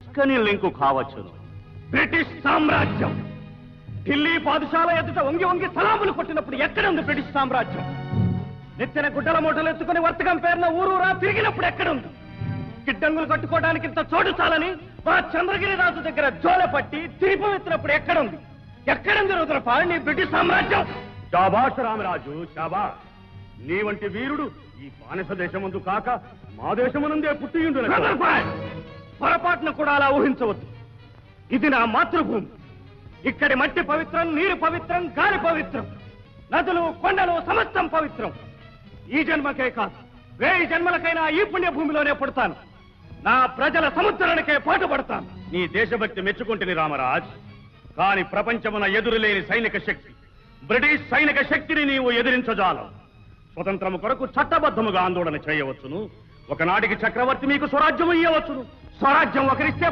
చక్కని లింకు కావచ్చును. బ్రిటిష్ సామ్రాజ్యం ఢిల్లీ పాదుషాల ఎదుట వంగి వంగి సలాములు కొట్టినప్పుడు ఎక్కడుంది బ్రిటిష్ సామ్రాజ్యం? నెత్తిన గుడ్డల మూటలు ఎత్తుకుని వర్తకం పేరున ఊరూరా తిరిగినప్పుడు ఎక్కడుంది? గిడ్డంగులు కట్టుకోవడానికి ఇంత చోటు చాలని మా చంద్రగిరి రాజు దగ్గర జోల పట్టి తిరిగిపోయినప్పుడు ఎక్కడుంది? ఎక్కడుంది రుద్రపాల్ నీ బ్రిటిష్ సామ్రాజ్యం? శాబాష్ రామరాజు, శాబాష్. నీ వంటి వీరుడు ఈ బానిస దేశమందు కాక మా దేశమునందే పుట్టియుండు. పొరపాటును కూడా అలా ఊహించవద్దు. ఇది నా మాతృభూమి. ఇక్కడి మట్టి పవిత్రం, నీరు పవిత్రం, గాలి పవిత్రం, నదులు కొండలు సమస్తం పవిత్రం. ఈ జన్మకే కాదు, 1000 జన్మలకైనా ఈ పుణ్యభూమిలోనే పుడతాను. నా ప్రజల సముద్రానికే పాటుపడతాను. నీ దేశభక్తి మెచ్చుకుంటుని రామరాజ్. కాని ప్రపంచమున ఎదురులేని సైనిక శక్తి, బ్రిటిష్ సైనిక శక్తిని నీవు ఎదిరించజాలవు. స్వతంత్రము కొరకు చట్టబద్ధముగా ఆందోళన చేయవచ్చును. ఒకనాటికి చక్రవర్తి మీకు స్వరాజ్యము ఇయ్యవచ్చును. స్వరాజ్యం ఒకరిస్తే